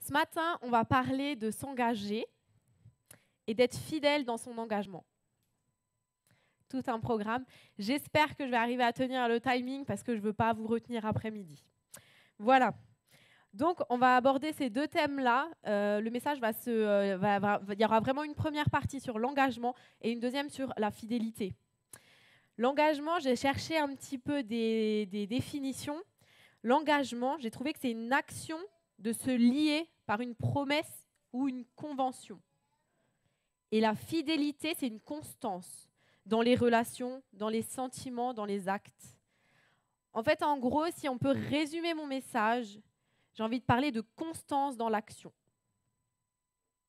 Ce matin, on va parler de s'engager et d'être fidèle dans son engagement. Tout un programme. J'espère que je vais arriver à tenir le timing parce que je ne veux pas vous retenir après-midi. Voilà. Donc, on va aborder ces deux thèmes-là. Le message il y aura vraiment une première partie sur l'engagement et une deuxième sur la fidélité. L'engagement, j'ai cherché un petit peu des définitions. L'engagement, j'ai trouvé que c'est une action de se lier par une promesse ou une convention. Et la fidélité, c'est une constance dans les relations, dans les sentiments, dans les actes. En fait, en gros, si on peut résumer mon message, j'ai envie de parler de constance dans l'action.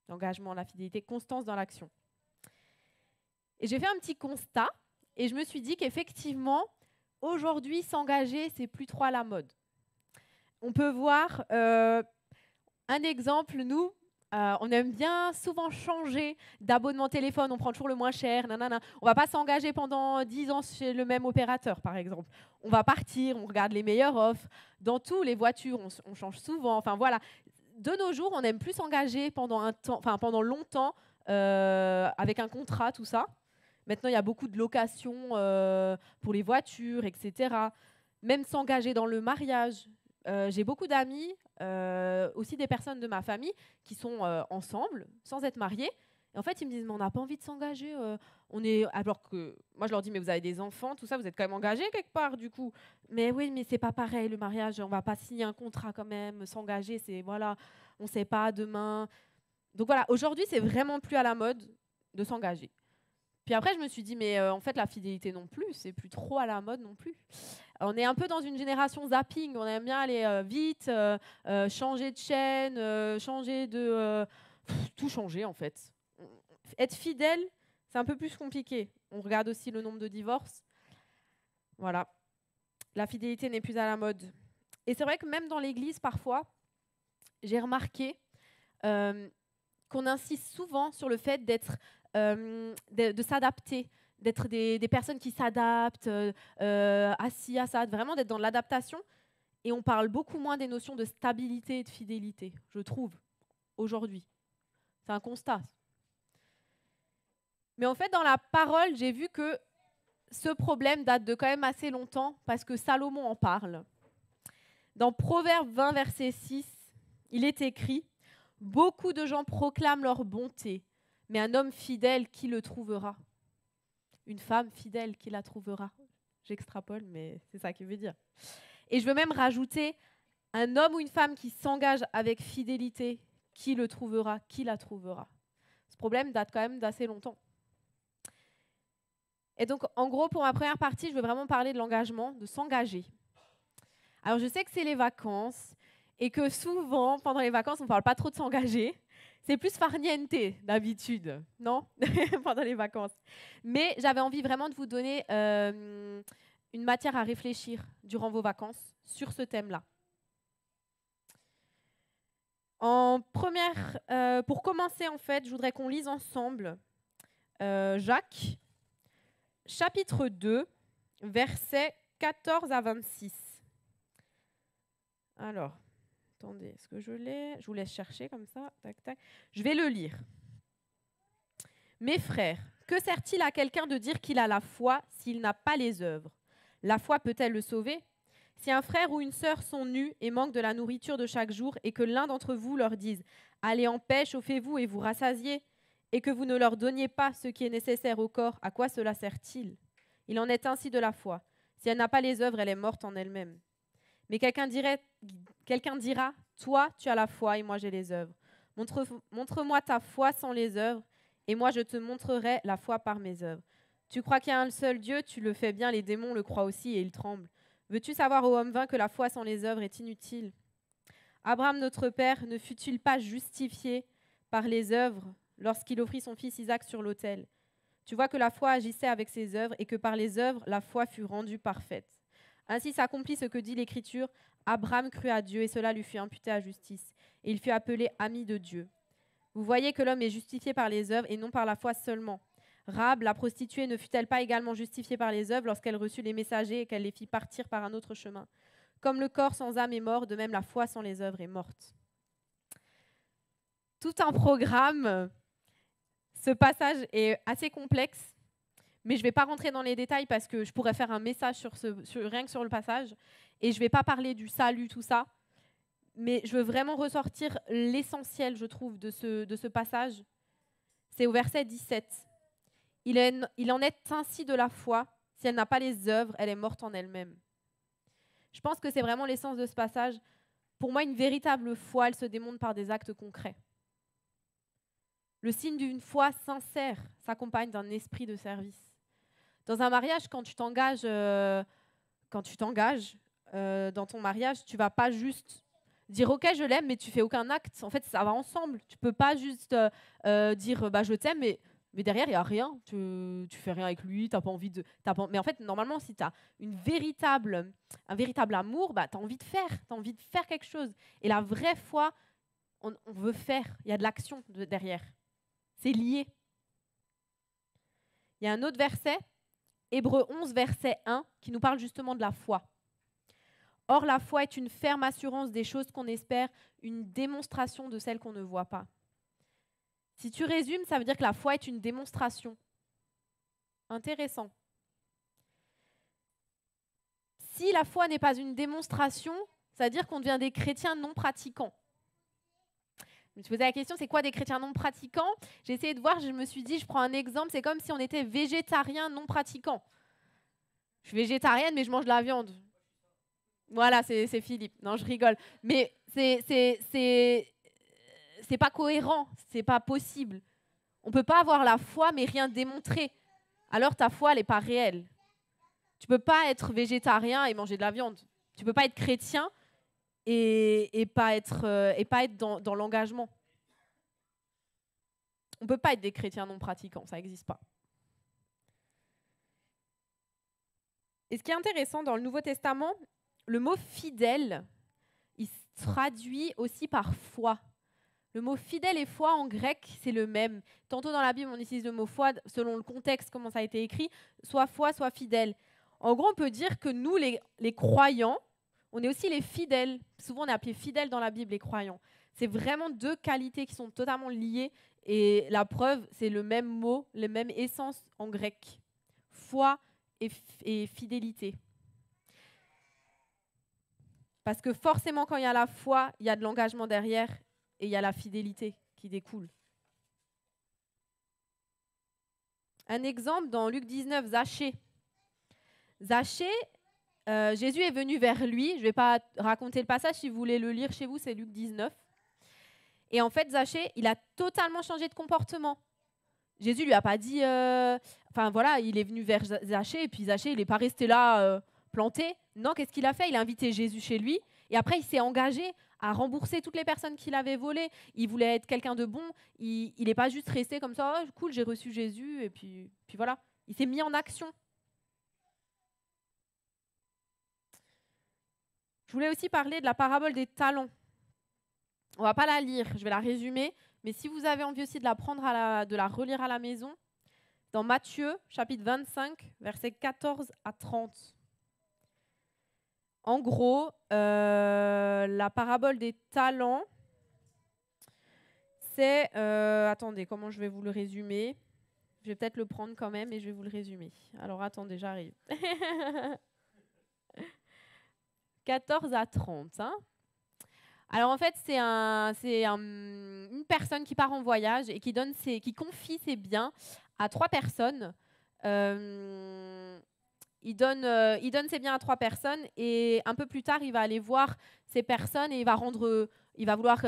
L'engagement, la fidélité, constance dans l'action. Et j'ai fait un petit constat et je me suis dit qu'effectivement, aujourd'hui, s'engager, c'est plus trop à la mode. On peut voir un exemple, nous, on aime bien souvent changer d'abonnement téléphone, on prend toujours le moins cher, nanana. On ne va pas s'engager pendant 10 ans chez le même opérateur, par exemple. On va partir, on regarde les meilleures offres. Dans tous les voitures, on change souvent. Enfin voilà. De nos jours, on n'aime plus s'engager pendant longtemps avec un contrat, tout ça. Maintenant, il y a beaucoup de locations pour les voitures, etc. Même s'engager dans le mariage. J'ai beaucoup d'amis, aussi des personnes de ma famille, qui sont ensemble, sans être mariés. Et en fait, ils me disent, mais on n'a pas envie de s'engager. Alors que moi, je leur dis, mais vous avez des enfants, tout ça, vous êtes quand même engagés quelque part, du coup. Mais oui, mais c'est pas pareil, le mariage, on va pas signer un contrat quand même, s'engager, c'est, voilà, on sait pas, demain. Donc voilà, aujourd'hui, c'est vraiment plus à la mode de s'engager. Puis après, je me suis dit, mais en fait, la fidélité non plus, c'est plus trop à la mode non plus. On est un peu dans une génération zapping, on aime bien aller vite, changer de chaîne, changer de... tout changer en fait. Être fidèle, c'est un peu plus compliqué. On regarde aussi le nombre de divorces. Voilà. La fidélité n'est plus à la mode. Et c'est vrai que même dans l'église, parfois, j'ai remarqué qu'on insiste souvent sur le fait d'être, de s'adapter, d'être des personnes qui s'adaptent, assis à ça, vraiment d'être dans l'adaptation. Et on parle beaucoup moins des notions de stabilité et de fidélité, je trouve, aujourd'hui. C'est un constat. Mais en fait, dans la parole, j'ai vu que ce problème date de quand même assez longtemps, parce que Salomon en parle. Dans Proverbe 20, verset 6, il est écrit « Beaucoup de gens proclament leur bonté, mais un homme fidèle, qui le trouvera ?» Une femme fidèle, qui la trouvera? J'extrapole, mais c'est ça qu'il veut dire. Et je veux même rajouter un homme ou une femme qui s'engage avec fidélité, qui le trouvera, qui la trouvera. Ce problème date quand même d'assez longtemps. Et donc, en gros, pour ma première partie, je veux vraiment parler de l'engagement, de s'engager. Alors, je sais que c'est les vacances et que souvent, pendant les vacances, on ne parle pas trop de s'engager. C'est plus farniente d'habitude, non? Pendant les vacances. Mais j'avais envie vraiment de vous donner une matière à réfléchir durant vos vacances sur ce thème-là. Pour commencer, en fait, je voudrais qu'on lise ensemble Jacques, chapitre 2, versets 14 à 26. Alors, attendez, est-ce que je l'ai? Je vous laisse chercher comme ça. Tac, tac. Je vais le lire. Mes frères, que sert-il à quelqu'un de dire qu'il a la foi s'il n'a pas les œuvres? La foi peut-elle le sauver? Si un frère ou une sœur sont nus et manquent de la nourriture de chaque jour, et que l'un d'entre vous leur dise « Allez en paix, chauffez-vous et vous rassasiez », et que vous ne leur donniez pas ce qui est nécessaire au corps, à quoi cela sert-il? Il en est ainsi de la foi. Si elle n'a pas les œuvres, elle est morte en elle-même. Mais quelqu'un dira « Toi, tu as la foi et moi j'ai les œuvres. Montre-moi ta foi sans les œuvres, et moi je te montrerai la foi par mes œuvres. Tu crois qu'il y a un seul Dieu, tu le fais bien, les démons le croient aussi et ils tremblent. Veux-tu savoir, ô homme vain, que la foi sans les œuvres est inutile? Abraham, notre père, ne fut-il pas justifié par les œuvres lorsqu'il offrit son fils Isaac sur l'autel? Tu vois que la foi agissait avec ses œuvres et que par les œuvres, la foi fut rendue parfaite. Ainsi s'accomplit ce que dit l'Écriture. Abraham crut à Dieu et cela lui fut imputé à justice. Et il fut appelé ami de Dieu. Vous voyez que l'homme est justifié par les œuvres et non par la foi seulement. Rahab, la prostituée, ne fut-elle pas également justifiée par les œuvres lorsqu'elle reçut les messagers et qu'elle les fit partir par un autre chemin? Comme le corps sans âme est mort, de même la foi sans les œuvres est morte. tout un programme. Ce passage est assez complexe, mais je ne vais pas rentrer dans les détails parce que je pourrais faire un message rien que sur le passage, et je ne vais pas parler du salut, tout ça, mais je veux vraiment ressortir l'essentiel, je trouve, de ce passage. C'est au verset 17. Il en est ainsi de la foi. Si elle n'a pas les œuvres, elle est morte en elle-même. Je pense que c'est vraiment l'essence de ce passage. Pour moi, une véritable foi, elle se démontre par des actes concrets. Le signe d'une foi sincère s'accompagne d'un esprit de service. Dans un mariage, quand tu t'engages dans ton mariage, tu ne vas pas juste dire « Ok, je l'aime », mais tu ne fais aucun acte. En fait, ça va ensemble. Tu ne peux pas juste dire « Je t'aime », mais derrière, il n'y a rien. Tu ne fais rien avec lui, tu n'as pas envie de... Mais en fait, normalement, si tu as un véritable amour, tu as envie de faire quelque chose. Et la vraie foi, on veut faire. Il y a de l'action derrière. C'est lié. Il y a un autre verset, Hébreux 11, verset 1, qui nous parle justement de la foi. Or, la foi est une ferme assurance des choses qu'on espère, une démonstration de celles qu'on ne voit pas. Si tu résumes, ça veut dire que la foi est une démonstration. Intéressant. Si la foi n'est pas une démonstration, ça veut dire qu'on devient des chrétiens non pratiquants. Je me suis posé la question, c'est quoi des chrétiens non pratiquants? J'ai essayé de voir, je me suis dit, je prends un exemple, c'est comme si on était végétarien non pratiquant. Je suis végétarienne, mais je mange de la viande. Voilà, c'est Philippe. Non, je rigole. Mais c'est pas cohérent, c'est pas possible. On ne peut pas avoir la foi, mais rien démontrer. Alors ta foi, elle n'est pas réelle. Tu ne peux pas être végétarien et manger de la viande. Tu ne peux pas être chrétien et pas être dans l'engagement. On ne peut pas être des chrétiens non pratiquants, ça n'existe pas. Et ce qui est intéressant dans le Nouveau Testament, le mot fidèle, il se traduit aussi par foi. Le mot fidèle et foi en grec, c'est le même. Tantôt dans la Bible, on utilise le mot foi selon le contexte, comment ça a été écrit, soit foi, soit fidèle. En gros, on peut dire que nous, les croyants, on est aussi les fidèles. Souvent, on est appelés fidèles dans la Bible, les croyants. C'est vraiment deux qualités qui sont totalement liées. Et la preuve, c'est le même mot, les mêmes essences en grec. Foi et fidélité. Parce que forcément, quand il y a la foi, il y a de l'engagement derrière et il y a la fidélité qui découle. Un exemple dans Luc 19, Zachée. Zachée, Jésus est venu vers lui. Je ne vais pas raconter le passage, si vous voulez le lire chez vous, c'est Luc 19. Et en fait, Zachée, il a totalement changé de comportement. Jésus ne lui a pas dit... Enfin voilà, il est venu vers Zachée et puis Zachée, il n'est pas resté là planté. Non, qu'est-ce qu'il a fait? Il a invité Jésus chez lui et après, il s'est engagé à rembourser toutes les personnes qu'il avait volées. Il voulait être quelqu'un de bon. Il n'est pas juste resté comme ça, oh, cool, j'ai reçu Jésus et puis voilà. Il s'est mis en action. Je voulais aussi parler de la parabole des talents. On ne va pas la lire, je vais la résumer. Mais si vous avez envie aussi de la prendre, de la relire à la maison, dans Matthieu, chapitre 25, versets 14 à 30. En gros, la parabole des talents, c'est... attendez, comment je vais vous le résumer? Je vais peut-être le prendre quand même et je vais vous le résumer. Alors attendez, j'arrive. 14 à 30. Hein. Alors en fait, c'est une personne qui part en voyage et qui confie ses biens à 3 personnes. Il donne ses biens à 3 personnes et un peu plus tard, il va aller voir ces personnes et il va vouloir,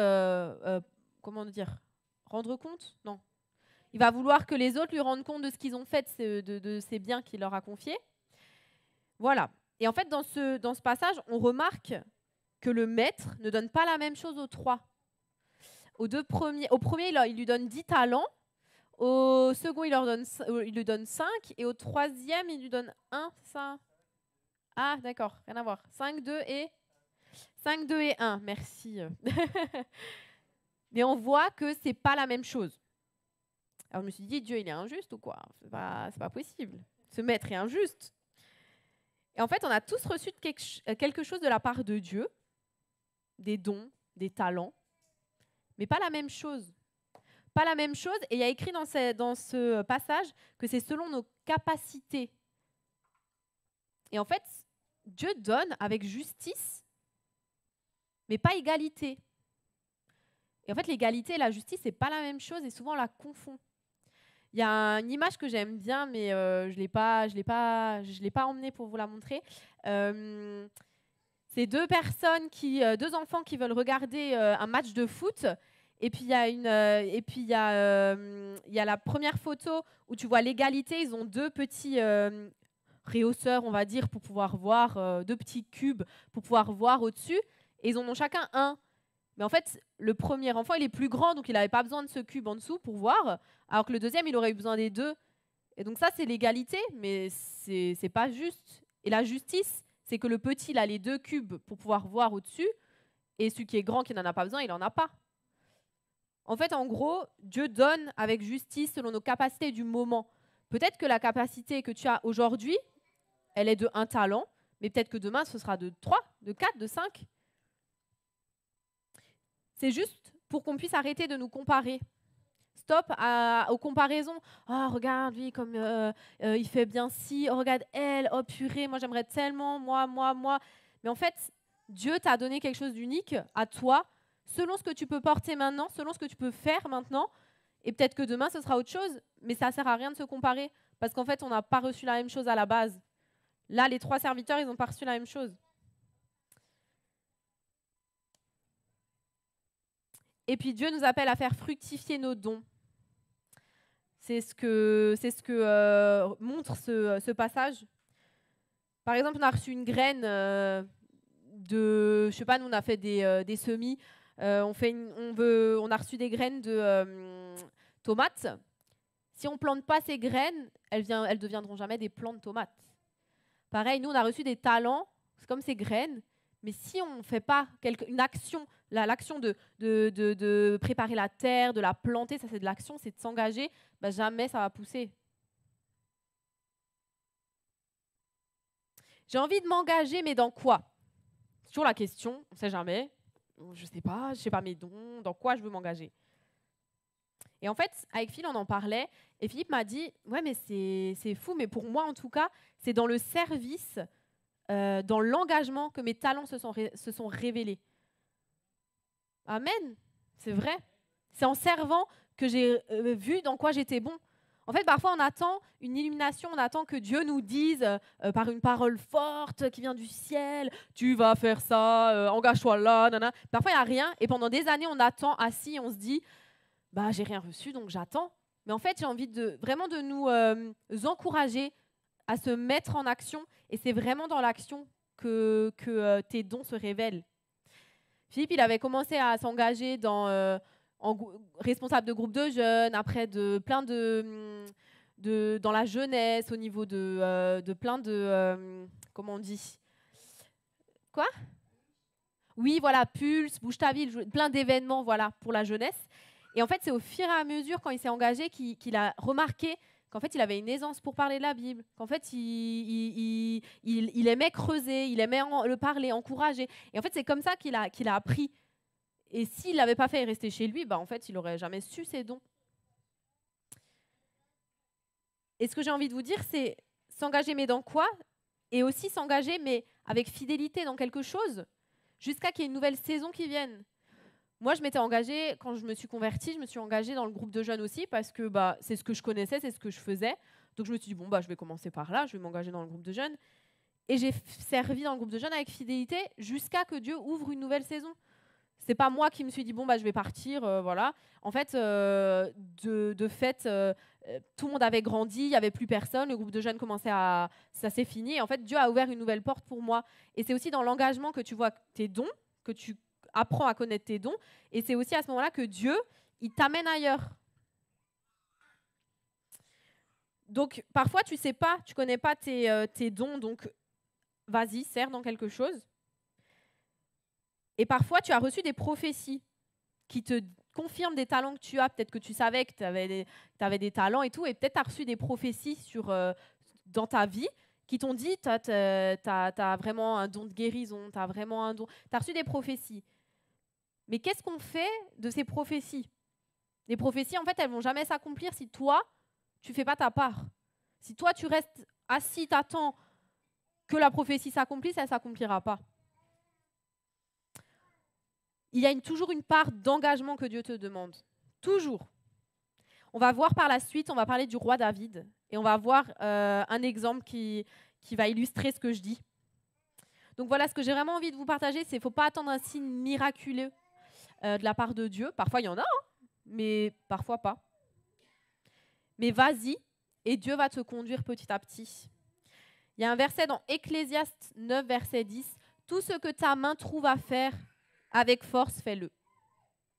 comment dire, rendre compte? Non. Il va vouloir que les autres lui rendent compte de ce qu'ils ont fait de ces biens qu'il leur a confiés. Voilà. Et en fait, dans ce passage, on remarque que le maître ne donne pas la même chose aux 3. Au premier, il lui donne 10 talents. Au second, il lui donne 5. Et au troisième, il lui donne 1. Ça. Ah, d'accord, rien à voir. 5, 2 et 1. Merci. Mais on voit que ce n'est pas la même chose. Alors, je me suis dit, Dieu, il est injuste ou quoi? C'est pas possible. Ce maître est injuste. Et en fait, on a tous reçu quelque chose de la part de Dieu, des dons, des talents, mais pas la même chose. pas la même chose. Et il y a écrit dans ce passage que c'est selon nos capacités. Et en fait, Dieu donne avec justice, mais pas égalité. Et en fait, l'égalité et la justice, c'est pas la même chose et souvent on la confond. Il y a une image que j'aime bien, mais je l'ai pas emmenée pour vous la montrer. C'est deux enfants qui veulent regarder un match de foot. Et puis il y a il y a la première photo où tu vois l'égalité. Ils ont deux petits réhausseurs, on va dire, pour pouvoir voir, deux petits cubes pour pouvoir voir au-dessus. Et ils en ont chacun un. Mais en fait, le premier enfant, il est plus grand, donc il n'avait pas besoin de ce cube en dessous pour voir, alors que le deuxième, il aurait eu besoin des deux. Et donc ça, c'est l'égalité, mais c'est pas juste. Et la justice, c'est que le petit, il a les deux cubes pour pouvoir voir au-dessus, et celui qui est grand, qui n'en a pas besoin, il n'en a pas. En fait, en gros, Dieu donne avec justice selon nos capacités du moment. Peut-être que la capacité que tu as aujourd'hui, elle est de 1 talent, mais peut-être que demain, ce sera de 3, de 4, de 5. C'est juste pour qu'on puisse arrêter de nous comparer. Stop aux comparaisons. Oh, regarde lui, comme il fait bien ci. Oh, regarde elle. Oh, purée, moi j'aimerais tellement, moi. Mais en fait, Dieu t'a donné quelque chose d'unique à toi, selon ce que tu peux porter maintenant, selon ce que tu peux faire maintenant. Et peut-être que demain, ce sera autre chose, mais ça ne sert à rien de se comparer. Parce qu'en fait, on n'a pas reçu la même chose à la base. Là, les 3 serviteurs, ils n'ont pas reçu la même chose. Et puis Dieu nous appelle à faire fructifier nos dons. C'est ce que montre ce passage. Par exemple, on a reçu une graine je sais pas, nous on a fait des semis. On a reçu des graines de tomates. Si on plante pas ces graines, elles deviendront jamais des plants de tomates. Pareil, nous on a reçu des talents, c'est comme ces graines. Mais si on ne fait pas une action, l'action de préparer la terre, de la planter, ça c'est de l'action, c'est de s'engager, bah jamais ça va pousser. J'ai envie de m'engager, mais dans quoi? C'est toujours la question, on ne sait jamais. Je ne sais pas mes dons, dans quoi je veux m'engager. Et en fait, avec Phil, on en parlait, et Philippe m'a dit, ouais, mais c'est fou, mais pour moi en tout cas, c'est dans le service, dans l'engagement que mes talents se sont révélés. Amen, c'est vrai. C'est en servant que j'ai vu dans quoi j'étais bon. En fait, parfois, on attend une illumination, on attend que Dieu nous dise par une parole forte qui vient du ciel, tu vas faire ça, engage-toi là, nanana. Parfois, il n'y a rien, et pendant des années, on attend assis, on se dit, bah, j'ai rien reçu, donc j'attends. Mais en fait, j'ai envie vraiment de nous encourager à se mettre en action, et c'est vraiment dans l'action que tes dons se révèlent. Philippe, il avait commencé à s'engager en responsable de groupe de jeunes, après dans la jeunesse, au niveau de plein de... comment on dit? Quoi? Oui, voilà, Pulse, Bouge ta ville, plein d'événements voilà, pour la jeunesse. Et en fait, c'est au fur et à mesure, quand il s'est engagé, qu'il a remarqué qu'en fait, il avait une aisance pour parler de la Bible, qu'en fait, il aimait creuser, il aimait le parler, encourager. Et en fait, c'est comme ça qu'il a appris. Et s'il ne l'avait pas fait et resté chez lui, bah, en fait, il n'aurait jamais su ses dons. Et ce que j'ai envie de vous dire, c'est s'engager, mais dans quoi? Et aussi s'engager, mais avec fidélité dans quelque chose, jusqu'à qu'il y ait une nouvelle saison qui vienne. Moi, je m'étais engagée, quand je me suis convertie, je me suis engagée dans le groupe de jeunes aussi, parce que bah, c'est ce que je connaissais, c'est ce que je faisais. Donc je me suis dit, bon, bah, je vais commencer par là, je vais m'engager dans le groupe de jeunes. Et j'ai servi dans le groupe de jeunes avec fidélité jusqu'à que Dieu ouvre une nouvelle saison. C'est pas moi qui me suis dit, bon, bah, je vais partir, voilà. En fait, de fait, tout le monde avait grandi, il n'y avait plus personne, le groupe de jeunes commençait ça s'est fini. Et en fait, Dieu a ouvert une nouvelle porte pour moi. Et c'est aussi dans l'engagement que tu vois tes dons, que tu apprends à connaître tes dons. Et c'est aussi à ce moment-là que Dieu, il t'amène ailleurs. Donc, parfois, tu sais pas, tu connais pas tes dons, donc vas-y, sers dans quelque chose. Et parfois, tu as reçu des prophéties qui te confirment des talents que tu as. Peut-être que tu savais que tu avais des talents et tout, et peut-être tu as reçu des prophéties dans ta vie qui t'ont dit tu as vraiment un don de guérison, tu as vraiment un don. Tu as reçu des prophéties. Mais qu'est-ce qu'on fait de ces prophéties? Les prophéties, en fait, elles ne vont jamais s'accomplir si toi, tu ne fais pas ta part. Si toi, tu restes assis, t'attends que la prophétie s'accomplisse, elle ne s'accomplira pas. Il y a toujours une part d'engagement que Dieu te demande. Toujours. On va voir par la suite, on va parler du roi David. Et on va voir un exemple qui va illustrer ce que je dis. Donc voilà, ce que j'ai vraiment envie de vous partager, c'est qu'il ne faut pas attendre un signe miraculeux de la part de Dieu. Parfois, il y en a, mais parfois pas. Mais vas-y, et Dieu va te conduire petit à petit. Il y a un verset dans Ecclésiaste 9, verset 10. « Tout ce que ta main trouve à faire, avec force, fais-le. »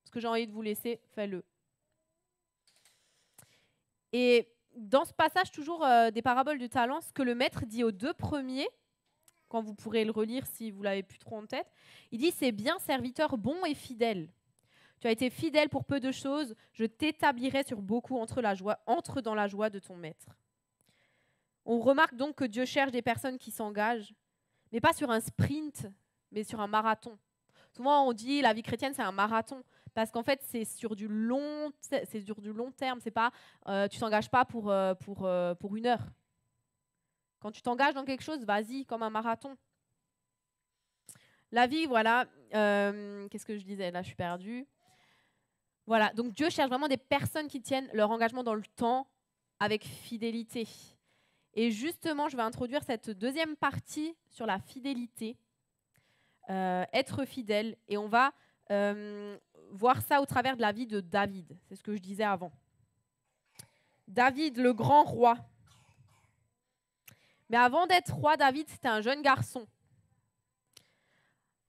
Ce que j'ai envie de vous laisser, fais-le. Et dans ce passage, toujours des paraboles de talents, ce que le maître dit aux 2 premiers, quand vous pourrez le relire si vous ne l'avez plus trop en tête, il dit « C'est bien, serviteur bon et fidèle. Tu as été fidèle pour peu de choses, je t'établirai sur beaucoup, entre dans la joie de ton maître. » On remarque donc que Dieu cherche des personnes qui s'engagent, mais pas sur un sprint, mais sur un marathon. Souvent, on dit la vie chrétienne, c'est un marathon, parce qu'en fait, c'est sur du long terme. C'est pas, tu t'engages pas pour 1 heure. Quand tu t'engages dans quelque chose, vas-y, comme un marathon. La vie, voilà. Qu'est-ce que je disais? Là, je suis perdue. Voilà, donc Dieu cherche vraiment des personnes qui tiennent leur engagement dans le temps avec fidélité. Et justement, je vais introduire cette deuxième partie sur la fidélité, être fidèle. Et on va voir ça au travers de la vie de David. C'est ce que je disais avant. David, le grand roi. Mais avant d'être roi, David, c'était un jeune garçon.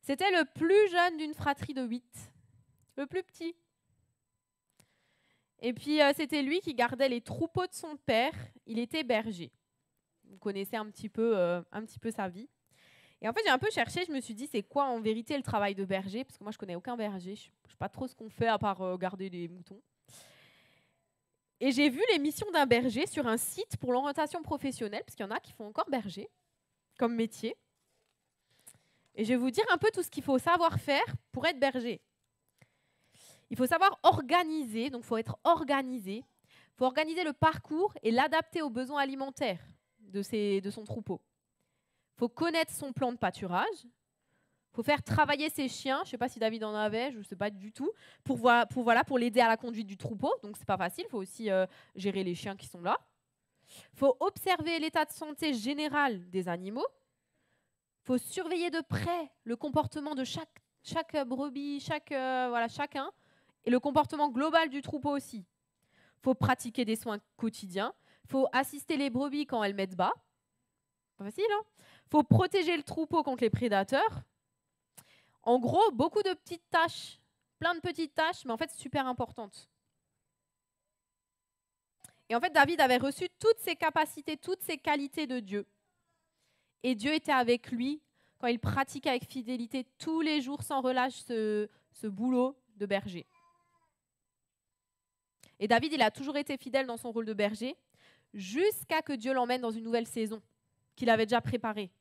C'était le plus jeune d'une fratrie de 8, le plus petit. Et puis, c'était lui qui gardait les troupeaux de son père. Il était berger. Vous connaissez un petit peu sa vie. Et en fait, j'ai un peu cherché. Je me suis dit, c'est quoi en vérité le travail de berger? Parce que moi, je ne connais aucun berger. Je ne sais pas trop ce qu'on fait à part garder des moutons. Et j'ai vu les missions d'un berger sur un site pour l'orientation professionnelle, parce qu'il y en a qui font encore berger comme métier. Et je vais vous dire un peu tout ce qu'il faut savoir faire pour être berger. Il faut savoir organiser, donc il faut être organisé. Il faut organiser le parcours et l'adapter aux besoins alimentaires de son troupeau. Il faut connaître son plan de pâturage. Il faut faire travailler ses chiens. Je ne sais pas si David en avait, je ne sais pas du tout, pour l'aider à la conduite du troupeau. Donc, ce n'est pas facile. Il faut aussi gérer les chiens qui sont là. Il faut observer l'état de santé général des animaux. Il faut surveiller de près le comportement de chaque brebis, chacun. Et le comportement global du troupeau aussi. Il faut pratiquer des soins quotidiens. Il faut assister les brebis quand elles mettent bas. Pas facile, hein? Il faut protéger le troupeau contre les prédateurs. En gros, beaucoup de petites tâches, plein de petites tâches, mais en fait super importantes. Et en fait, David avait reçu toutes ses capacités, toutes ses qualités de Dieu. Et Dieu était avec lui quand il pratiquait avec fidélité tous les jours sans relâche ce boulot de berger. Et David, il a toujours été fidèle dans son rôle de berger, jusqu'à que Dieu l'emmène dans une nouvelle saison qu'il avait déjà préparée.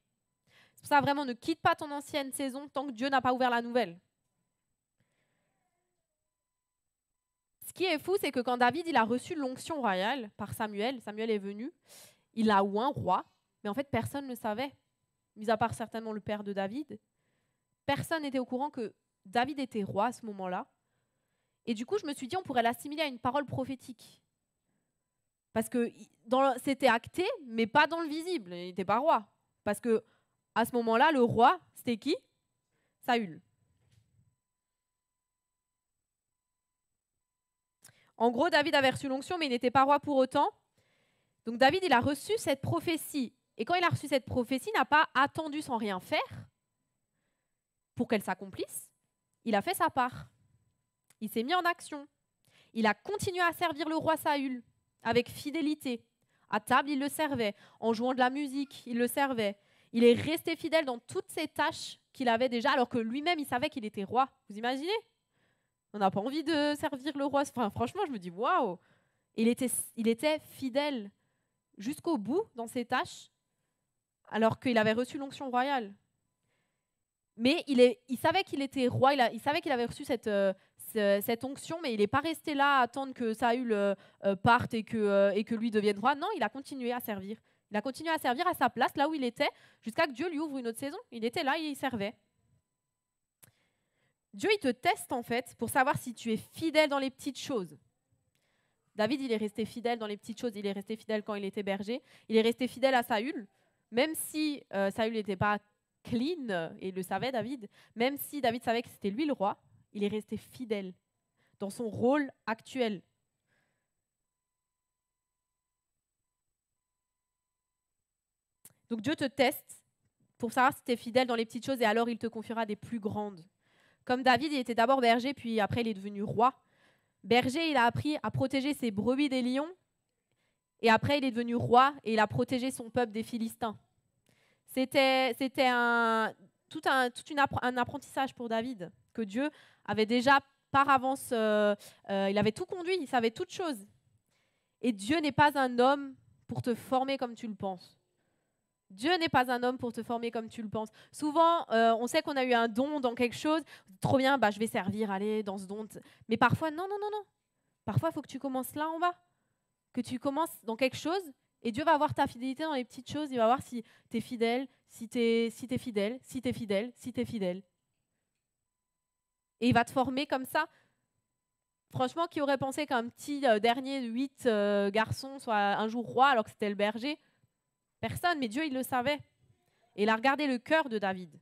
C'est pour ça, vraiment, ne quitte pas ton ancienne saison tant que Dieu n'a pas ouvert la nouvelle. Ce qui est fou, c'est que quand David il a reçu l'onction royale par Samuel est venu, il l'a oint roi, mais en fait, personne ne le savait, mis à part certainement le père de David. Personne n'était au courant que David était roi à ce moment-là. Et du coup, je me suis dit, on pourrait l'assimiler à une parole prophétique. Parce que c'était acté, mais pas dans le visible. Il n'était pas roi. Parce que à ce moment-là, le roi, c'était qui? Saül. En gros, David avait reçu l'onction, mais il n'était pas roi pour autant. Donc David, il a reçu cette prophétie. Et quand il a reçu cette prophétie, il n'a pas attendu sans rien faire pour qu'elle s'accomplisse. Il a fait sa part. Il s'est mis en action. Il a continué à servir le roi Saül avec fidélité. À table, il le servait. En jouant de la musique, il le servait. Il est resté fidèle dans toutes ses tâches qu'il avait déjà, alors que lui-même, il savait qu'il était roi. Vous imaginez? On n'a pas envie de servir le roi. Enfin, franchement, je me dis, waouh! Il était fidèle jusqu'au bout dans ses tâches, alors qu'il avait reçu l'onction royale. Mais il savait qu'il était roi, il savait qu'il avait reçu cette onction, mais il n'est pas resté là à attendre que Saül parte et que lui devienne roi. Non, il a continué à servir. Il a continué à servir à sa place, là où il était, jusqu'à que Dieu lui ouvre une autre saison. Il était là, il servait. Dieu, il te teste en fait pour savoir si tu es fidèle dans les petites choses. David, il est resté fidèle dans les petites choses. Il est resté fidèle quand il était berger. Il est resté fidèle à Saül, même si Saül n'était pas clean, et il le savait, David. Même si David savait que c'était lui le roi, il est resté fidèle dans son rôle actuel. Donc Dieu te teste pour savoir si tu es fidèle dans les petites choses et alors il te confiera des plus grandes. Comme David, il était d'abord berger, puis après il est devenu roi. Berger, il a appris à protéger ses brebis des lions et après il est devenu roi et il a protégé son peuple des Philistins. C'était un apprentissage pour David, que Dieu avait déjà par avance, il avait tout conduit, il savait toutes choses. Et Dieu n'est pas un homme pour te former comme tu le penses. Dieu n'est pas un homme pour te former comme tu le penses. Souvent, on sait qu'on a eu un don dans quelque chose. Trop bien, je vais servir, allez, dans ce don. Mais parfois, non. Parfois, il faut que tu commences là en bas. Que tu commences dans quelque chose et Dieu va voir ta fidélité dans les petites choses. Il va voir si tu es fidèle, si tu es fidèle, si tu es fidèle, si tu es fidèle. Et il va te former comme ça. Franchement, qui aurait pensé qu'un petit dernier de 8 garçons soit un jour roi alors que c'était le berger? Personne, mais Dieu, il le savait. Et il a regardé le cœur de David.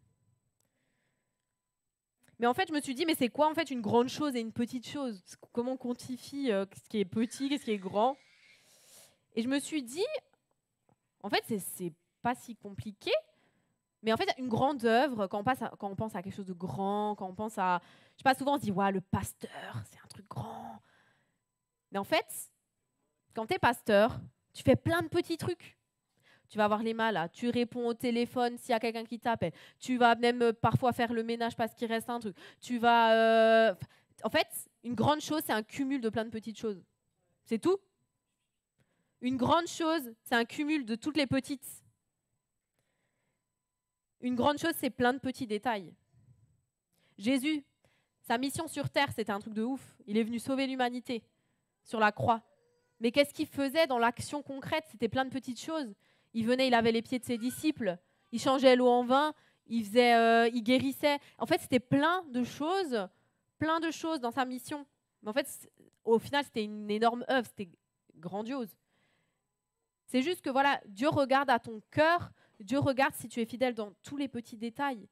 Mais en fait, je me suis dit, mais c'est quoi en fait une grande chose et une petite chose? Comment on quantifie ce qui est petit, qu'est-ce qui est grand? Et je me suis dit, en fait, c'est pas si compliqué. Mais en fait, une grande œuvre, quand on pense à quelque chose de grand, quand on pense à... Je sais pas, souvent on se dit, ouais, le pasteur, c'est un truc grand. Mais en fait, quand tu es pasteur, tu fais plein de petits trucs. Tu vas voir les malades, tu réponds au téléphone s'il y a quelqu'un qui t'appelle. Tu vas même parfois faire le ménage parce qu'il reste un truc. Tu vas... En fait, une grande chose, c'est un cumul de plein de petites choses. C'est tout. Une grande chose, c'est un cumul de toutes les petites. Une grande chose, c'est plein de petits détails. Jésus, sa mission sur terre, c'était un truc de ouf. Il est venu sauver l'humanité sur la croix. Mais qu'est-ce qu'il faisait dans l'action concrète? C'était plein de petites choses. Il venait, il lavait les pieds de ses disciples, il changeait l'eau en vin, il guérissait. En fait, c'était plein de choses dans sa mission. Mais en fait, au final, c'était une énorme œuvre, c'était grandiose. C'est juste que voilà, Dieu regarde à ton cœur, Dieu regarde si tu es fidèle dans tous les petits détails.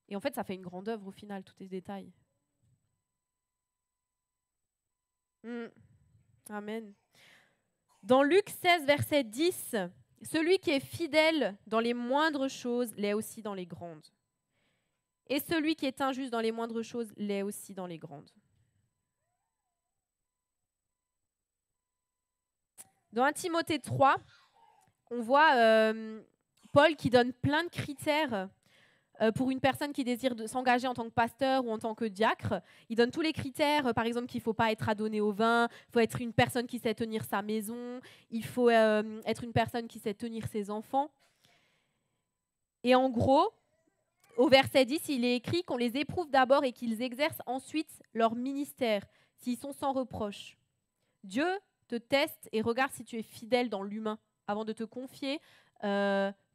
Et en fait, ça fait une grande œuvre au final, tous ces détails. Amen. Dans Luc 16, verset 10, celui qui est fidèle dans les moindres choses l'est aussi dans les grandes. Et celui qui est injuste dans les moindres choses l'est aussi dans les grandes. Dans 1 Timothée 3, on voit Paul qui donne plein de critères pour une personne qui désire s'engager en tant que pasteur ou en tant que diacre. Il donne tous les critères, par exemple qu'il ne faut pas être adonné au vin, il faut être une personne qui sait tenir sa maison, il faut être une personne qui sait tenir ses enfants. Et en gros, au verset 10, il est écrit qu'on les éprouve d'abord et qu'ils exercent ensuite leur ministère, s'ils sont sans reproche. Dieu te teste et regarde si tu es fidèle dans l'humain avant de te confier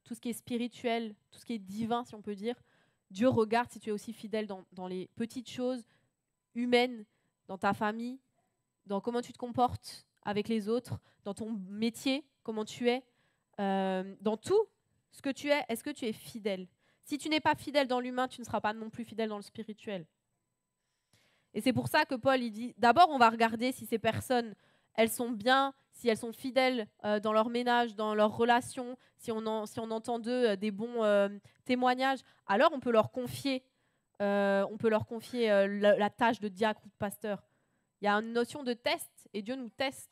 tout ce qui est spirituel, tout ce qui est divin, si on peut dire. Dieu regarde si tu es aussi fidèle dans les petites choses humaines, dans ta famille, dans comment tu te comportes avec les autres, dans ton métier, comment tu es, dans tout ce que tu es. Est-ce que tu es fidèle? Si tu n'es pas fidèle dans l'humain, tu ne seras pas non plus fidèle dans le spirituel. Et c'est pour ça que Paul il dit, d'abord on va regarder si ces personnes, elles sont bien, si elles sont fidèles dans leur ménage, dans leurs relations, si on entend d'eux des bons témoignages, alors on peut leur confier, la tâche de diacre ou de pasteur. Il y a une notion de test et Dieu nous teste.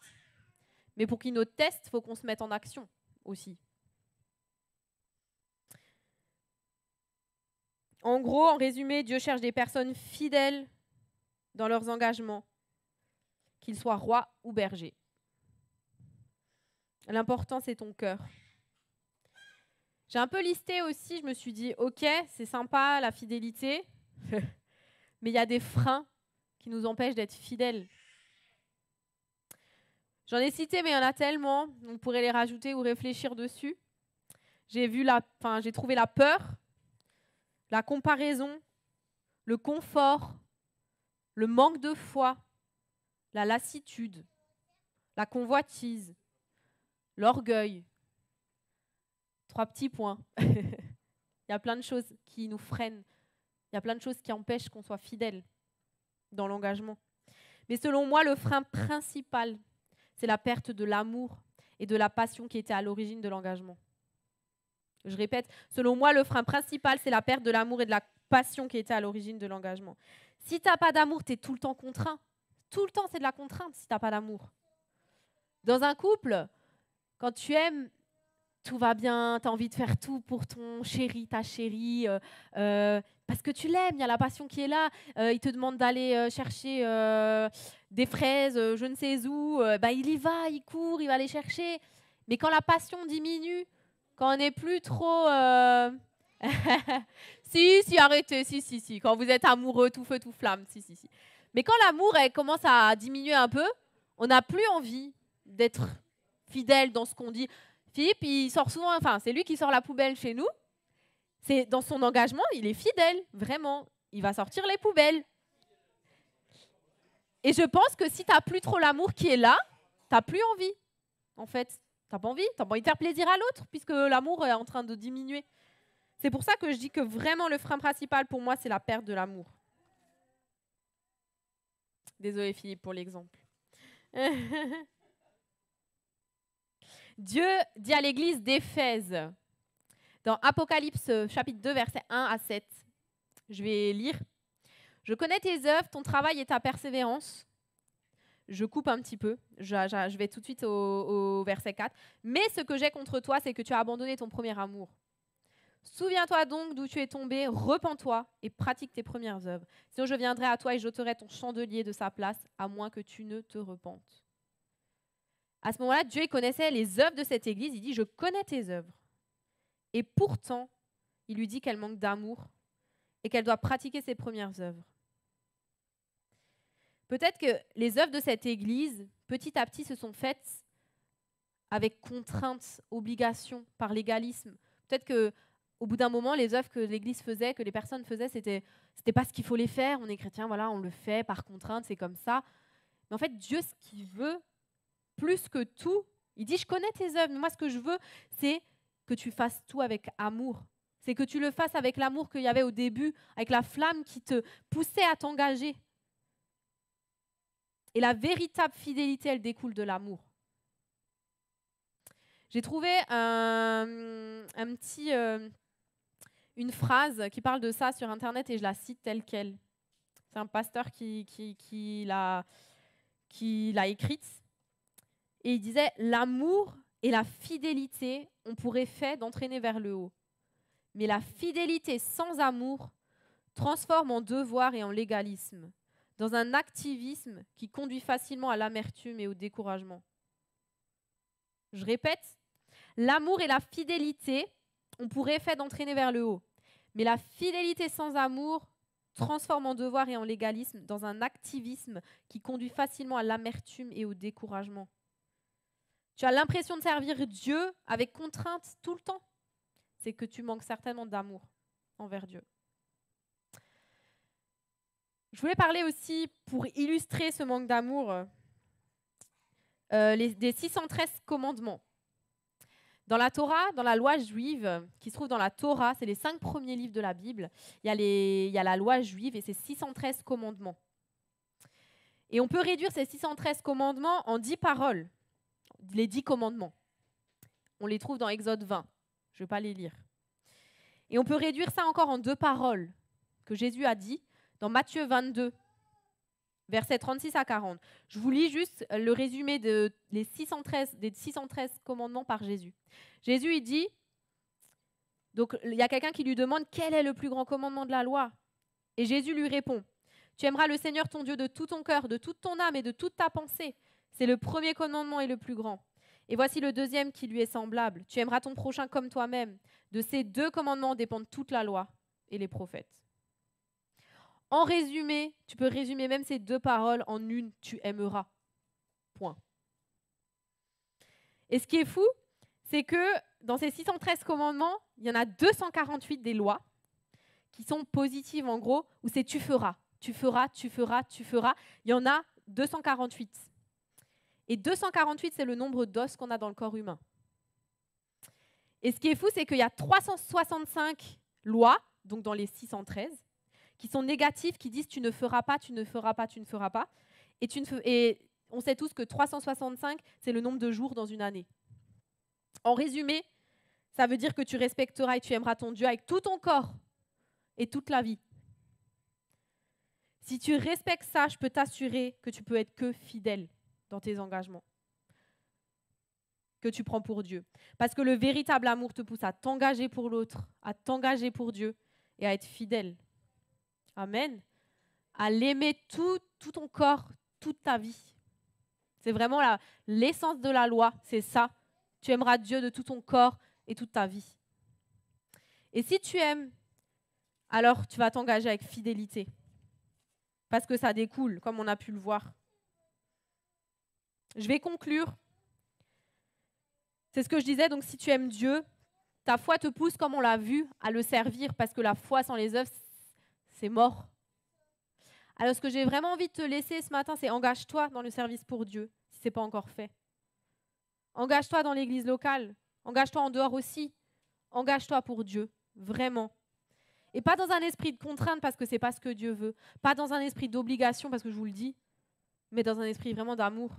Mais pour qu'il nous teste, il faut qu'on se mette en action aussi. En gros, en résumé, Dieu cherche des personnes fidèles dans leurs engagements, qu'ils soient rois ou bergers. L'important, c'est ton cœur. J'ai un peu listé aussi, je me suis dit, ok, c'est sympa la fidélité, mais il y a des freins qui nous empêchent d'être fidèles. J'en ai cité, mais il y en a tellement. On pourrait les rajouter ou réfléchir dessus. J'ai trouvé la peur, la comparaison, le confort, le manque de foi, la lassitude, la convoitise, l'orgueil. 3 petits points. Il y a plein de choses qui nous freinent. Il y a plein de choses qui empêchent qu'on soit fidèle dans l'engagement. Mais selon moi, le frein principal, c'est la perte de l'amour et de la passion qui était à l'origine de l'engagement. Je répète, selon moi, le frein principal, c'est la perte de l'amour et de la passion qui était à l'origine de l'engagement. Si tu n'as pas d'amour, tu es tout le temps contraint. Tout le temps, c'est de la contrainte si tu n'as pas d'amour. Dans un couple, quand tu aimes, tout va bien, tu as envie de faire tout pour ton chéri, ta chérie, parce que tu l'aimes, il y a la passion qui est là. Il te demande d'aller chercher des fraises, je ne sais où, il y va, il court, il va les chercher. Mais quand la passion diminue, quand on n'est plus trop... si, arrêtez, si. Quand vous êtes amoureux, tout feu, tout flamme, si. Mais quand l'amour commence à diminuer un peu, on n'a plus envie d'être fidèle dans ce qu'on dit. Philippe, il sort souvent, c'est lui qui sort la poubelle chez nous. C'est dans son engagement, il est fidèle, vraiment. Il va sortir les poubelles. Et je pense que si tu n'as plus trop l'amour qui est là, tu n'as plus envie, en fait. Tu n'as pas envie de faire plaisir à l'autre, puisque l'amour est en train de diminuer. C'est pour ça que je dis que vraiment le frein principal pour moi, c'est la perte de l'amour. Désolée Philippe pour l'exemple. Dieu dit à l'église d'Éphèse, dans Apocalypse chapitre 2, versets 1 à 7. Je vais lire. « Je connais tes œuvres, ton travail et ta persévérance. » Je coupe un petit peu. Je vais tout de suite au verset 4. « Mais ce que j'ai contre toi, c'est que tu as abandonné ton premier amour. Souviens-toi donc d'où tu es tombé, repens-toi et pratique tes premières œuvres. Sinon je viendrai à toi et j'ôterai ton chandelier de sa place, à moins que tu ne te repentes. » À ce moment-là, Dieu connaissait les œuvres de cette église. Il dit, je connais tes œuvres. Et pourtant, il lui dit qu'elle manque d'amour et qu'elle doit pratiquer ses premières œuvres. Peut-être que les œuvres de cette église, petit à petit, se sont faites avec contrainte, obligation, par légalisme. Peut-être qu'au bout d'un moment, les œuvres que l'église faisait, que les personnes faisaient, c'était pas ce qu'il faut les faire. On est chrétien, voilà, on le fait par contrainte, c'est comme ça. Mais en fait, Dieu, ce qu'il veut, plus que tout, il dit, je connais tes œuvres, mais moi, ce que je veux, c'est que tu fasses tout avec amour. C'est que tu le fasses avec l'amour qu'il y avait au début, avec la flamme qui te poussait à t'engager. Et la véritable fidélité, elle découle de l'amour. J'ai trouvé une phrase qui parle de ça sur Internet et je la cite telle qu'elle. C'est un pasteur qui l'a écrite. Et il disait, l'amour et la fidélité ont pour effet d'entraîner vers le haut. Mais la fidélité sans amour transforme en devoir et en légalisme, dans un activisme qui conduit facilement à l'amertume et au découragement. Je répète, l'amour et la fidélité ont pour effet d'entraîner vers le haut. Mais la fidélité sans amour transforme en devoir et en légalisme, dans un activisme qui conduit facilement à l'amertume et au découragement. Tu as l'impression de servir Dieu avec contrainte tout le temps. C'est que tu manques certainement d'amour envers Dieu. Je voulais parler aussi, pour illustrer ce manque d'amour, des 613 commandements. Dans la Torah, dans la loi juive, qui se trouve dans la Torah, c'est les 5 premiers livres de la Bible, il y a la loi juive et c'est 613 commandements. Et on peut réduire ces 613 commandements en 10 paroles, les 10 commandements. On les trouve dans Exode 20. Je ne vais pas les lire. Et on peut réduire ça encore en 2 paroles que Jésus a dit dans Matthieu 22, versets 36 à 40. Je vous lis juste le résumé des 613 commandements par Jésus. Jésus, il dit, donc il y a quelqu'un qui lui demande quel est le plus grand commandement de la loi. Et Jésus lui répond, tu aimeras le Seigneur ton Dieu de tout ton cœur, de toute ton âme et de toute ta pensée. C'est le premier commandement et le plus grand. Et voici le deuxième qui lui est semblable. Tu aimeras ton prochain comme toi-même. De ces 2 commandements dépendent toute la loi et les prophètes. En résumé, tu peux résumer même ces 2 paroles en une, tu aimeras. Point. Et ce qui est fou, c'est que dans ces 613 commandements, il y en a 248 des lois qui sont positives en gros, où c'est tu feras, tu feras, tu feras, tu feras. Il y en a 248. Et 248, c'est le nombre d'os qu'on a dans le corps humain. Et ce qui est fou, c'est qu'il y a 365 lois, donc dans les 613, qui sont négatives, qui disent tu ne feras pas, tu ne feras pas, tu ne feras pas. Et on sait tous que 365, c'est le nombre de jours dans une année. En résumé, ça veut dire que tu respecteras et tu aimeras ton Dieu avec tout ton corps et toute la vie. Si tu respectes ça, je peux t'assurer que tu peux être que fidèle dans tes engagements que tu prends pour Dieu. Parce que le véritable amour te pousse à t'engager pour l'autre, à t'engager pour Dieu et à être fidèle. Amen. À l'aimer tout ton corps, toute ta vie. C'est vraiment l'essence de la loi, c'est ça. Tu aimeras Dieu de tout ton corps et toute ta vie. Et si tu aimes, alors tu vas t'engager avec fidélité. Parce que ça découle, comme on a pu le voir. Je vais conclure. C'est ce que je disais, donc si tu aimes Dieu, ta foi te pousse, comme on l'a vu, à le servir, parce que la foi sans les œuvres, c'est mort. Alors ce que j'ai vraiment envie de te laisser ce matin, c'est engage-toi dans le service pour Dieu, si ce n'est pas encore fait. Engage-toi dans l'église locale, engage-toi en dehors aussi, engage-toi pour Dieu, vraiment. Et pas dans un esprit de contrainte, parce que ce n'est pas ce que Dieu veut, pas dans un esprit d'obligation, parce que je vous le dis, mais dans un esprit vraiment d'amour.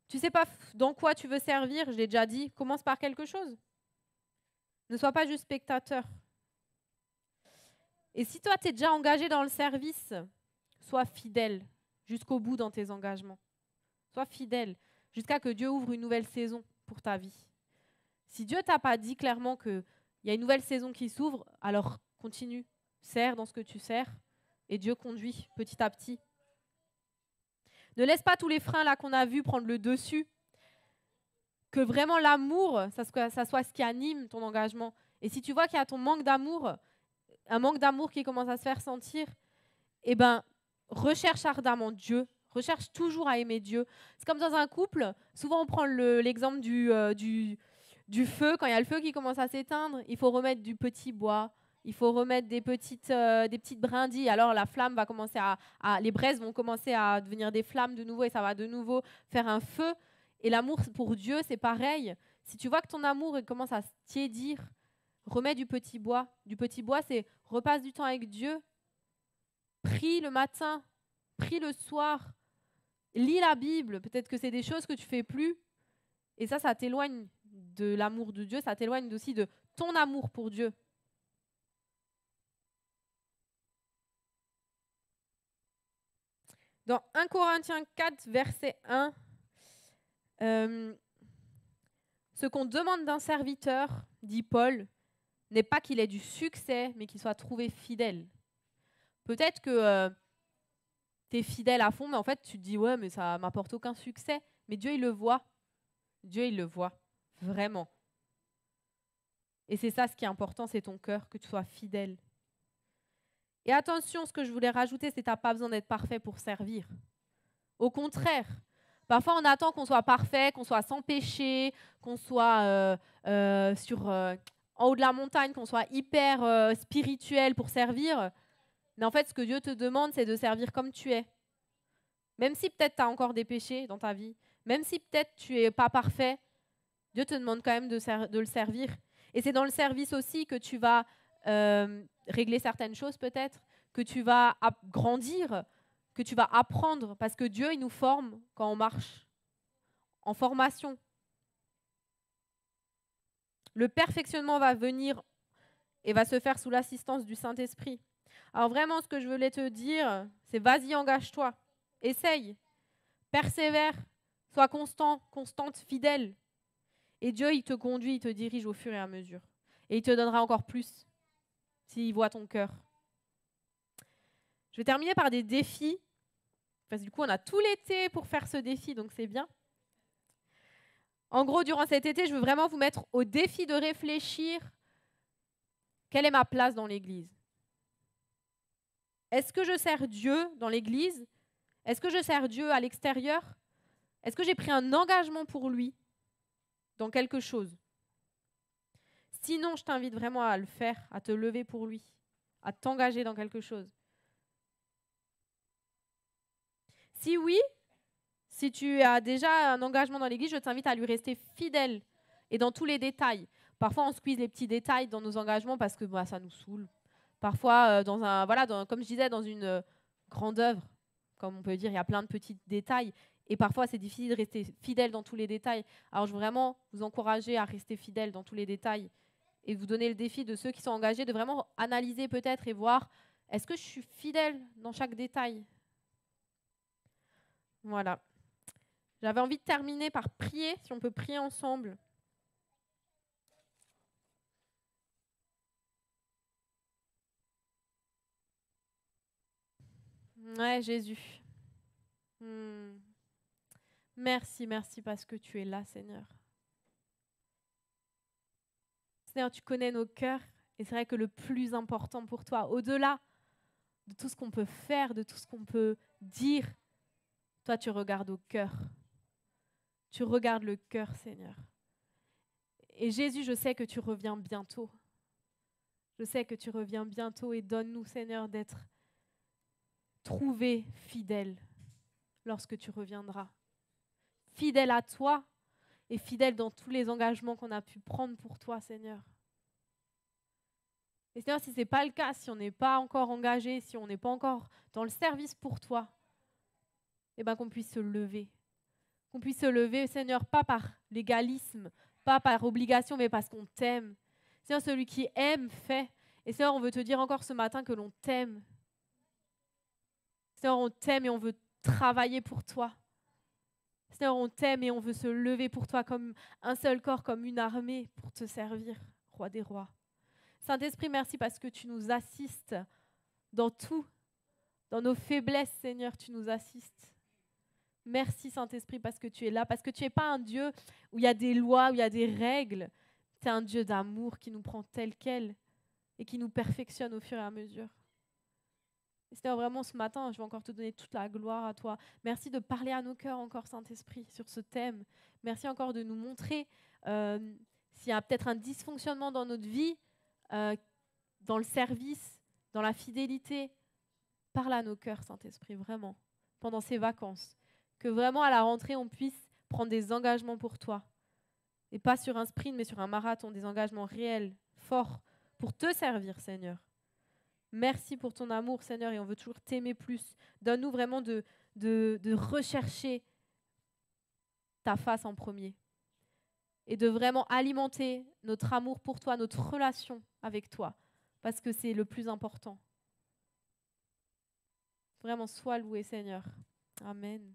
Tu ne sais pas dans quoi tu veux servir, je l'ai déjà dit, commence par quelque chose. Ne sois pas juste spectateur. Et si toi, tu es déjà engagé dans le service, sois fidèle jusqu'au bout dans tes engagements. Sois fidèle jusqu'à que Dieu ouvre une nouvelle saison pour ta vie. Si Dieu ne t'a pas dit clairement qu'il y a une nouvelle saison qui s'ouvre, alors continue, sers dans ce que tu sers et Dieu conduit petit à petit. Ne laisse pas tous les freins là qu'on a vus prendre le dessus. Que vraiment l'amour, ça soit ce qui anime ton engagement. Et si tu vois qu'il y a ton manque d'amour, un manque d'amour qui commence à se faire sentir, eh ben, recherche ardemment Dieu. Recherche toujours à aimer Dieu. C'est comme dans un couple, souvent on prend l'exemple du feu. Quand il y a le feu qui commence à s'éteindre, il faut remettre du petit bois. Il faut remettre des petites brindilles. Alors la flamme va commencer les braises vont commencer à devenir des flammes de nouveau et ça va de nouveau faire un feu. Et l'amour pour Dieu, c'est pareil. Si tu vois que ton amour commence à se tiédir, remets du petit bois. Du petit bois, c'est repasse du temps avec Dieu. Prie le matin, prie le soir, lis la Bible. Peut-être que c'est des choses que tu fais plus. Et ça t'éloigne de l'amour de Dieu. Ça t'éloigne aussi de ton amour pour Dieu. Dans 1 Corinthiens 4, verset 1, ce qu'on demande d'un serviteur, dit Paul, n'est pas qu'il ait du succès, mais qu'il soit trouvé fidèle. Peut-être que tu es fidèle à fond, mais en fait, tu te dis, ouais, mais ça ne m'apporte aucun succès. Mais Dieu, il le voit. Dieu, il le voit, vraiment. Et c'est ça ce qui est important, c'est ton cœur, que tu sois fidèle. Et attention, ce que je voulais rajouter, c'est que tu n'as pas besoin d'être parfait pour servir. Au contraire, parfois on attend qu'on soit parfait, qu'on soit sans péché, qu'on soit en haut de la montagne, qu'on soit hyper spirituel pour servir. Mais en fait, ce que Dieu te demande, c'est de servir comme tu es. Même si peut-être tu as encore des péchés dans ta vie, même si peut-être tu n'es pas parfait, Dieu te demande quand même de le servir. Et c'est dans le service aussi que tu vas régler certaines choses peut-être, que tu vas grandir, que tu vas apprendre, parce que Dieu, il nous forme quand on marche en formation. Le perfectionnement va venir et va se faire sous l'assistance du Saint-Esprit. Alors vraiment, ce que je voulais te dire, c'est vas-y, engage-toi, essaye, persévère, sois constant, constante, fidèle. Et Dieu, il te conduit, il te dirige au fur et à mesure. Et il te donnera encore plus s'il voit ton cœur. Je vais terminer par des défis. Parce que du coup, on a tout l'été pour faire ce défi, donc c'est bien. En gros, durant cet été, je veux vraiment vous mettre au défi de réfléchir quelle est ma place dans l'Église. Est-ce que je sers Dieu dans l'église? Est-ce que je sers Dieu à l'extérieur? Est-ce que j'ai pris un engagement pour lui dans quelque chose? Sinon, je t'invite vraiment à le faire, à te lever pour lui, à t'engager dans quelque chose. Si oui, si tu as déjà un engagement dans l'église, je t'invite à lui rester fidèle et dans tous les détails. Parfois, on squeeze les petits détails dans nos engagements parce que ça nous saoule. Parfois, comme je disais, dans une grande œuvre, comme on peut dire, il y a plein de petits détails. Et parfois, c'est difficile de rester fidèle dans tous les détails. Alors, je veux vraiment vous encourager à rester fidèle dans tous les détails et vous donner le défi de ceux qui sont engagés de vraiment analyser peut-être et voir, est-ce que je suis fidèle dans chaque détail? Voilà. J'avais envie de terminer par prier, si on peut prier ensemble. Ouais, Jésus. Merci, merci parce que tu es là, Seigneur. Seigneur, tu connais nos cœurs et c'est vrai que le plus important pour toi, au-delà de tout ce qu'on peut faire, de tout ce qu'on peut dire, toi, tu regardes au cœur. Tu regardes le cœur, Seigneur. Et Jésus, je sais que tu reviens bientôt. Je sais que tu reviens bientôt et donne-nous, Seigneur, d'être trouvés fidèles lorsque tu reviendras. Fidèles à toi et fidèles dans tous les engagements qu'on a pu prendre pour toi, Seigneur. Et Seigneur, si ce n'est pas le cas, si on n'est pas encore engagé, si on n'est pas encore dans le service pour toi, eh ben qu'on puisse se lever. Qu'on puisse se lever, Seigneur, pas par légalisme, pas par obligation, mais parce qu'on t'aime. Seigneur, celui qui aime fait. Et Seigneur, on veut te dire encore ce matin que l'on t'aime. Seigneur, on t'aime et on veut travailler pour toi. Seigneur, on t'aime et on veut se lever pour toi comme un seul corps, comme une armée pour te servir, Roi des rois. Saint-Esprit, merci parce que tu nous assistes dans tout, dans nos faiblesses, Seigneur, tu nous assistes. Merci Saint-Esprit parce que tu es là, parce que tu n'es pas un Dieu où il y a des lois, où il y a des règles. Tu es un Dieu d'amour qui nous prend tel quel et qui nous perfectionne au fur et à mesure. Et Seigneur, vraiment ce matin, je veux encore te donner toute la gloire à toi. Merci de parler à nos cœurs encore, Saint-Esprit, sur ce thème. Merci encore de nous montrer s'il y a peut-être un dysfonctionnement dans notre vie, dans le service, dans la fidélité. Parle à nos cœurs, Saint-Esprit, vraiment, pendant ces vacances. Que vraiment à la rentrée, on puisse prendre des engagements pour toi. Et pas sur un sprint, mais sur un marathon, des engagements réels, forts, pour te servir, Seigneur. Merci pour ton amour, Seigneur, et on veut toujours t'aimer plus. Donne-nous vraiment de rechercher ta face en premier. Et de vraiment alimenter notre amour pour toi, notre relation avec toi, parce que c'est le plus important. Vraiment, sois loué, Seigneur. Amen.